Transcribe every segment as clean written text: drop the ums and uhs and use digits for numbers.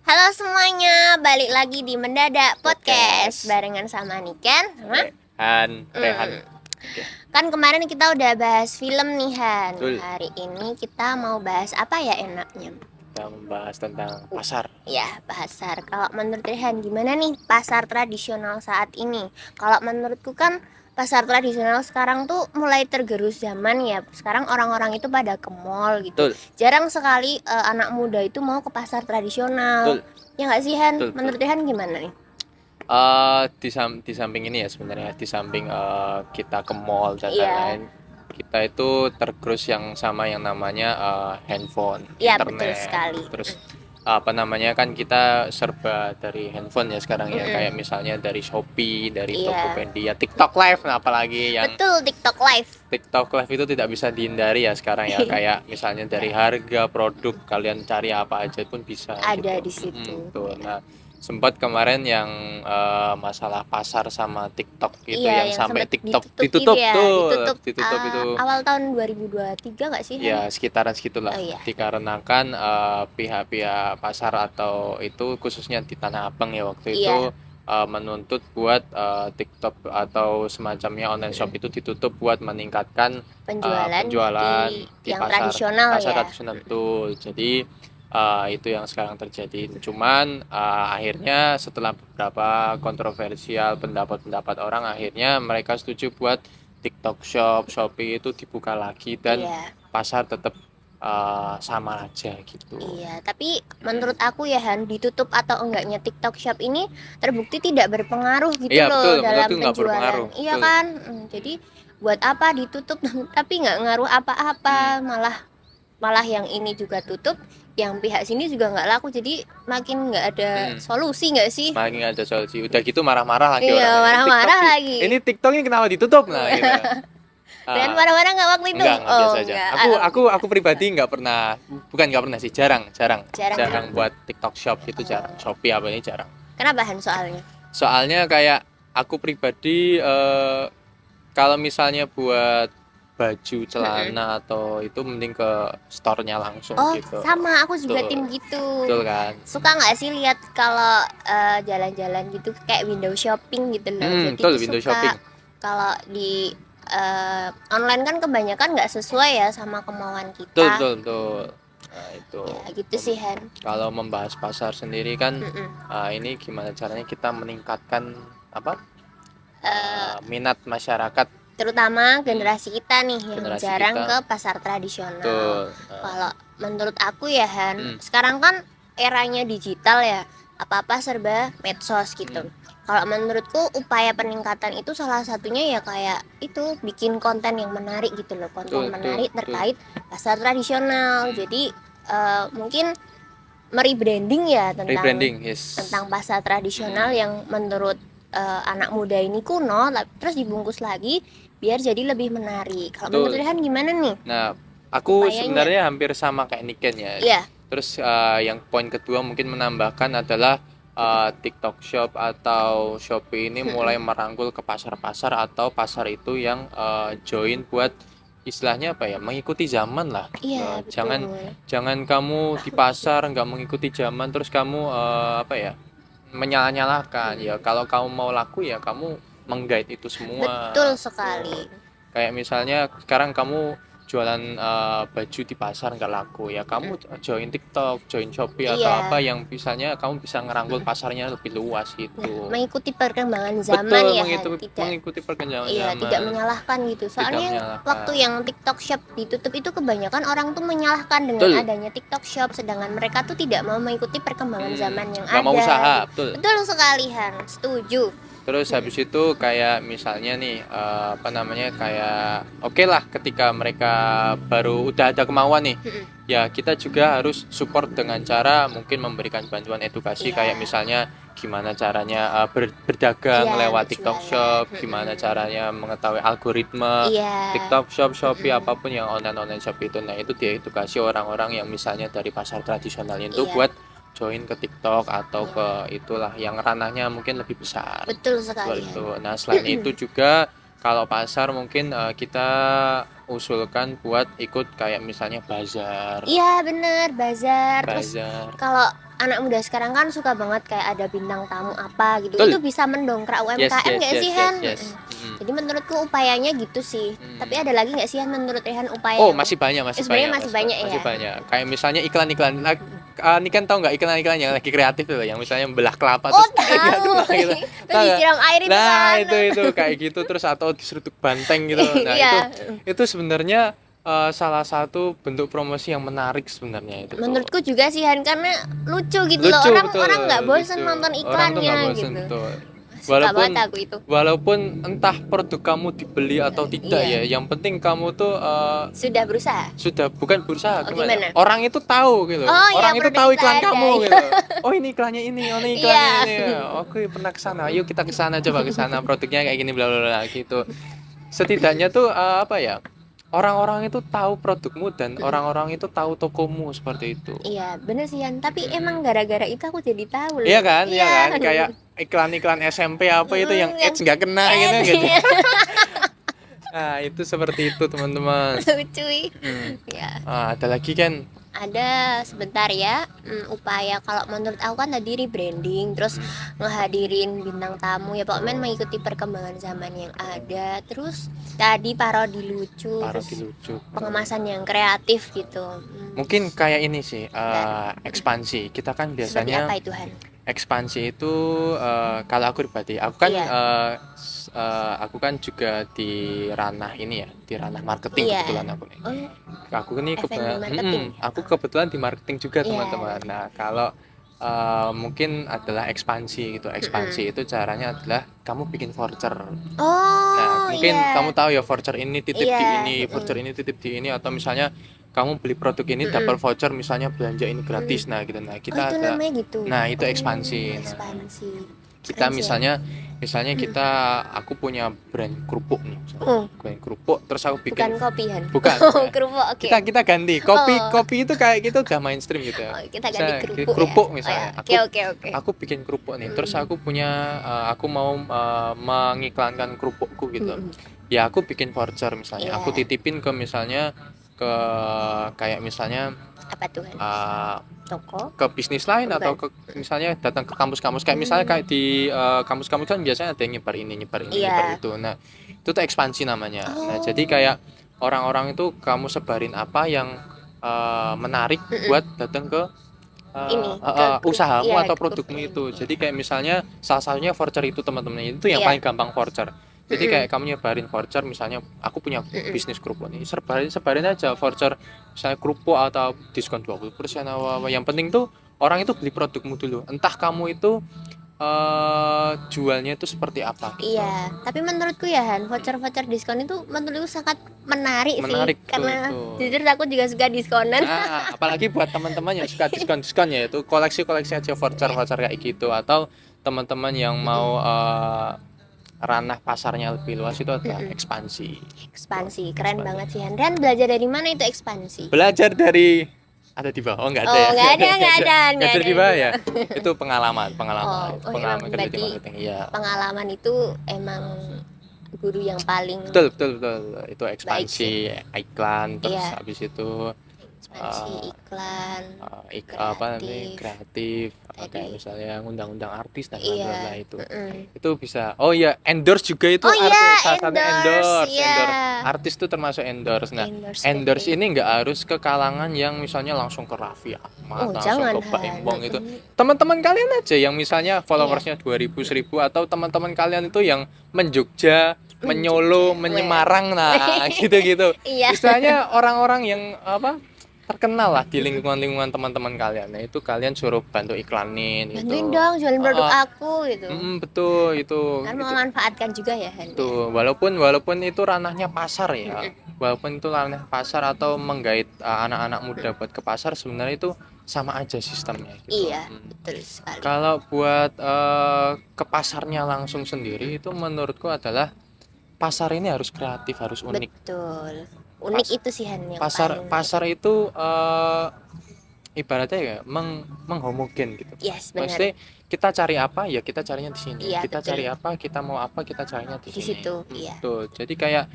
Halo semuanya, balik lagi di Mendadak Podcast barengan sama Niken sama Rehan. Oke. Kan kemarin kita udah bahas film nih Han. Betul. Hari ini kita mau bahas apa ya enaknya? Kita membahas tentang pasar. Ya, pasar. Kalau menurut Rehan gimana nih pasar tradisional saat ini? Kalau menurutku kan pasar tradisional sekarang tuh mulai tergerus zaman ya. Sekarang orang-orang itu pada ke mall gitu. Betul. Jarang sekali anak muda itu mau ke pasar tradisional. Betul. Ya nggak sih Han? Betul. Menurut Rehan gimana nih? Di samping ini ya sebenarnya di samping kita ke mall dan Iya. lain-lain, kita itu tergerus yang sama yang namanya handphone, Iya, betul internet. sekali. Terus apa namanya kan kita serba dari handphone ya sekarang ya, Mm-mm. kayak misalnya dari Shopee, dari Iya. Tokopedia, TikTok Live, nah apalagi yang Betul, TikTok Live. TikTok Live itu tidak bisa dihindari ya sekarang ya, kayak misalnya dari harga produk kalian cari apa aja pun bisa Ada gitu. di situ. Tuh. Nah, sempat kemarin yang masalah pasar sama TikTok itu Iya, yang sampai sempet TikTok gitu ditutup ya. tuh, Ditutup itu awal tahun 2023 nggak sih? ya sekitaran segitulah. Oh iya. Dikarenakan pihak-pihak pasar atau itu khususnya di Tanah Abang ya waktu Iya. itu menuntut buat TikTok atau semacamnya online shop itu ditutup buat meningkatkan Penjualan di yang pasar tradisional ya. tradisional betul. Jadi itu yang sekarang terjadi. Cuman akhirnya setelah beberapa kontroversial pendapat-pendapat orang, akhirnya mereka setuju buat TikTok Shop, Shopee itu dibuka lagi dan Iya. pasar tetap sama aja gitu. Iya, tapi menurut aku ya Han, ditutup atau enggaknya TikTok Shop ini terbukti tidak berpengaruh gitu Iya, loh betul, dalam menurutku nggak penjualan. berpengaruh, Iya betul. kan? Jadi buat apa ditutup tapi nggak ngaruh apa-apa, malah yang ini juga tutup, yang pihak sini juga nggak laku, jadi makin nggak ada solusi nggak sih? Makin nggak ada solusi. Udah gitu marah-marah lagi Iya, orangnya. marah-marah TikTok lagi. ini TikTok ini kenapa ditutup nah gitu. Dan Ah, marah-marah nggak waktu itu? enggak biasa aja. Enggak. Aku pribadi nggak pernah, bukan nggak pernah sih, jarang Jarang. buat TikTok Shop itu jarang. Shopee apa ini jarang. Kenapa Han soalnya? Soalnya kayak aku pribadi kalau misalnya buat baju, celana atau itu mending ke store-nya langsung Oh, gitu. sama aku juga Betul. tim gitu. Betul kan? Suka nggak sih lihat kalau jalan-jalan gitu kayak window shopping gitu loh. Jadi Betul, tuh window suka shopping. kalau di online kan kebanyakan nggak sesuai ya sama kemauan Betul, kita. betul. Nah, itu. Ya gitu sih Han. Kalau membahas pasar sendiri kan Mm-mm. ini gimana caranya kita meningkatkan apa? Eh, Minat masyarakat Terutama generasi kita nih yang generasi jarang kita. ke pasar tradisional. Betul. Kalau menurut aku ya Han, Hmm. sekarang kan eranya digital ya, apa-apa serba medsos gitu. Kalau menurutku upaya peningkatan itu salah satunya ya kayak itu bikin konten yang menarik gitu loh, konten Betul, menarik betul. terkait pasar tradisional. Jadi mungkin merebranding ya Rebranding, yes. tentang pasar tradisional yang menurut anak muda ini kuno, terus dibungkus lagi biar jadi lebih menarik. Kalau Betul. menurut Rehan gimana nih? Nah, aku Upayanya. sebenarnya hampir sama kayak Niken ya. Iya. Terus yang poin kedua mungkin menambahkan adalah TikTok Shop atau Shopee ini mulai merangkul ke pasar-pasar atau pasar itu yang join buat istilahnya apa ya, mengikuti zaman lah. Iya, Jangan betul. kamu di pasar nggak mengikuti zaman terus kamu apa ya, menyalah-nyalahkan. Ya kalau kamu mau laku ya kamu mengguide itu semua. Betul sekali. Kayak misalnya sekarang kamu jualan baju di pasar nggak laku ya kamu join TikTok, join Shopee atau Iya. apa yang misalnya kamu bisa ngerangkul pasarnya lebih luas gitu. Mengikuti perkembangan zaman Betul, ya mengikuti perkembangan Iya, zaman. tidak menyalahkan gitu. Soalnya menyalahkan. waktu yang TikTok Shop ditutup itu kebanyakan orang tuh menyalahkan dengan Betul. adanya TikTok Shop, sedanggan mereka tuh tidak mau mengikuti perkembangan zaman yang Nggak ada. mau usaha, betul. Betul sekali Han, setuju. Terus habis itu kayak misalnya nih apa namanya kayak oke lah ketika mereka baru udah ada kemauan nih, ya kita juga harus support dengan cara mungkin memberikan bantuan edukasi Iya. kayak misalnya gimana caranya berdagang Iya, lewat TikTok berjualan. Shop, gimana caranya mengetahui algoritma Iya. TikTok Shop, Shopee apapun yang online shop itu. Nah itu diedukasi orang-orang yang misalnya dari pasar tradisional itu Iya. buat join ke TikTok atau ke itulah yang ranahnya mungkin lebih besar. Betul sekali. Itu. Nah selain itu juga kalau pasar mungkin kita usulkan buat ikut kayak misalnya bazar. Iya bener, bazar. Terus kalau anak muda sekarang kan suka banget kayak ada bintang tamu apa gitu. Betul. Itu bisa mendongkrak Yes, UMKM yes, nggak yes, sih yes, Han? yes. Mm. Jadi menurutku upayanya gitu sih. Tapi Mm. ada lagi nggak sih Han menurut Rehan upaya Oh, yang masih banyak, masih sebenarnya banyak, masih banyak masih ya? banyak. Kayak misalnya iklan-iklan. Ini kan tahu nggak iklan-iklan yang lagi kreatif tuh, yang misalnya belah kelapa Oh terus nggak tahu. kena gitu. Terus Tahu nggak? disiram air itu Nah, kan. itu kayak gitu terus atau diseruduk banteng gitu. Nah, Iya. itu sebenarnya salah satu bentuk promosi yang menarik sebenarnya itu tuh. Menurutku juga sih Han karena lucu gitu loh. Lucu, Orang betul, orang nggak bosen lucu. nonton Orang tuh nggak iklannya bosen, gitu. betul. Suka Walaupun banget aku itu. walaupun entah produk kamu dibeli atau tidak Iya. ya, yang penting kamu tuh Sudah berusaha. sudah bukan berusaha Oh, gimana? gimana? Orang itu tahu gitu. Oh ya Orang itu produk tahu itu iklan ada. kamu Iya. gitu. Oh ini iklannya ini, oh ini iklannya Iya. ini. Oke, pernah ke sana. Yuk kita ke sana coba ke sana. Produknya kayak gini bla bla bla gitu. Setidaknya tuh apa ya? Orang-orang itu tahu produkmu dan orang-orang itu tahu tokomu seperti itu. Iya, bener sih Han. Tapi emang Mm-mm. gara-gara itu aku jadi tahu Iya loh. kan, iya Iya. kan, kayak iklan-iklan SMP apa itu yang Yang ads nggak kena gitu gitu. iya. Nah itu seperti itu teman-teman. Lucu. Hmm. Ya. Ada lagi kan? Ada sebentar ya, upaya kalau menurut aku kan tadi rebranding, terus ngehadirin bintang tamu ya pokoknya mengikuti perkembangan zaman yang ada, terus tadi parodi lucu, Parodi terus lucu. pengemasan yang kreatif gitu. Mungkin kayak ini sih, ekspansi. Kita kan Seperti biasanya apa itu Han? ekspansi itu kalau aku pribadi, Iya. aku kan juga di ranah ini ya, di ranah marketing Iya. kebetulan aku nih. Oh, Aku ini F&B marketing. aku kebetulan di marketing juga Iya. teman-teman. Nah kalau mungkin adalah ekspansi gitu. Ekspansi itu caranya adalah kamu bikin voucher. Nah Oh mungkin iya. kamu tahu ya voucher ini titip di Iya. ini, voucher ini titip di ini, atau misalnya kamu beli produk ini dapat voucher misalnya belanja ini gratis. Nah gitu. Nah Oh kita itu ada. namanya gitu. Nah itu Oh, ekspansi. Nah ekspansi. kita Keren sih, Han. misalnya aku punya brand kerupuk nih misalnya. Hmm. Brand kerupuk terus aku Bukan bikin kopi Han. bukan Oh, kerupuk oke. kita ganti kopi Oh. kopi itu kayak gitu udah mainstream gitu ya. Oh, kita ganti Misalnya, kerupuk, kerupuk ya. misalnya. Oh, ya. Oke. Aku bikin kerupuk nih terus aku punya aku mau mengiklankan kerupukku gitu. Ya aku bikin voucher misalnya. Iya. Aku titipin ke misalnya ke kayak misalnya Apa tuh Han? Toko? ke bisnis lain Bukan. atau ke misalnya datang ke kampus-kampus kayak misalnya kayak di kampus-kampus kan biasanya ada yang nyebar ini Iya. nyebar itu. Nah itu tuh ekspansi namanya. Nah jadi kayak orang-orang itu kamu sebarin apa yang menarik buat datang ke Ini, ke grup, usahamu iya, atau ke grup produkmu ini. itu. Jadi kayak misalnya salah satunya voucher itu teman-teman itu yang Iya. paling gampang voucher. Jadi kayak kamu nyebarin voucher misalnya aku punya bisnis kerupuk nih, sebarin aja voucher misalnya kerupuk atau diskon 20% apa yang penting tuh orang itu beli produkmu dulu. Entah kamu itu jualnya itu seperti apa gitu. Iya, tapi menurutku ya Han, voucher-voucher diskon itu menurutku sangat menarik Menarik, sih, karena betul. jujur aku juga suka diskonan. Nah, apalagi buat teman-teman yang suka diskon-diskon ya itu koleksi-koleksi aja voucher-voucher kayak gitu, atau teman-teman yang mau ranah pasarnya lebih luas itu adalah ekspansi. Ekspansi, keren banget sih Han. Dan belajar dari mana itu ekspansi? Belajar dari ada di bawah. Oh enggak ada Oh, ya. nggak ada Nggak ada di bawah ya. Itu pengalaman Oh, pengalaman emang kerja di berarti marketing. Iya. pengalaman itu emang guru yang paling Betul. Itu ekspansi iklan terus Iya. habis itu ekspansi iklan. apa namanya kreatif kayak misalnya ngundang-undang artis dan lain-lain itu. Itu bisa. Oh iya, endorse juga itu Oh iya, salah satu endorse. iya. Artis itu termasuk endorse. Nah, Endorse, endorse oke. ini nggak harus ke kalangan yang misalnya langsung ke Raffi Ahmad, Oh, langsung jangan, ke Pak Han. Embong itu. Teman-teman kalian aja yang misalnya followersnya 2000 1000 atau teman-teman kalian itu yang menjogja, menyolo, menyemarang, nah gitu-gitu. Iya. Istilahnya orang-orang yang apa? Terkenal lah di lingkungan teman-teman kalian. Nah itu kalian suruh bantu iklanin gitu. Bantuin dong jualin produk aku gitu. Betul itu. Kan memanfaatkan juga ya Han. Tuh, walaupun itu ranahnya pasar ya. Walaupun itu ranah pasar atau menggait anak-anak muda buat ke pasar, sebenarnya itu sama aja sistemnya gitu. Iya, betul sekali. Kalau buat ke pasarnya langsung sendiri itu menurutku adalah pasar ini harus kreatif, harus unik. Betul. Unik itu sih Han yang paling Pasar itu ibaratnya ya menghomogen gitu. Yes, benar. Maksudnya kita cari apa ya kita carinya di sini. Iya, Kita betul. cari apa, kita mau apa, kita carinya di Di sini. situ, iya. Betul. Jadi kayak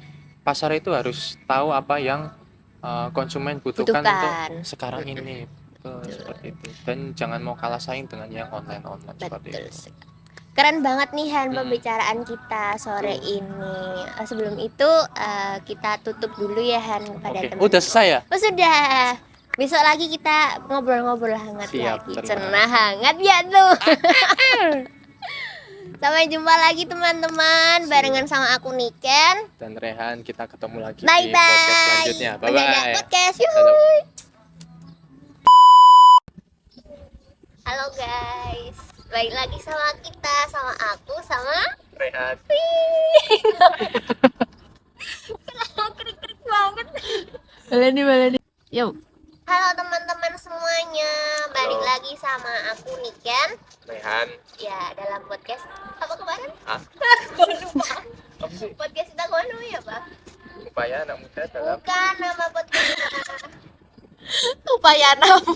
pasar itu harus tahu apa yang konsumen butuhkan untuk sekarang ini. seperti itu. Dan jangan mau kalah saing dengan yang online seperti Betul itu. sekali. Keren banget nih Han Hmm. pembicaraan kita sore Betul. ini. Sebelum itu kita tutup dulu ya Han pada Oke, teman. udah selesai ya? Oh sudah. Besok lagi kita ngobrol-ngobrol hangat Siap, lagi. terima Cenah kasih. hangat ya tuh. Sampai jumpa lagi teman-teman barengan sama aku Niken. Dan Rehan, kita ketemu lagi Bye di podcast bye. selanjutnya. Bye Mendadak bye. podcast. Dadah. Yuhuy. Halo guys. Baik lagi sama kita, sama aku, sama Rehan. kenapa krik-krik banget. Baleni. Yo. Halo teman-teman semuanya. Balik Halo. lagi sama aku Niken. Rehan. Ya, dalam podcast apa kemarin? Ah. Aku lupa. Apa sih? Podcast kita kono ya, Pak? Upaya anak muda dalam Bukan nama podcast. Upaya nama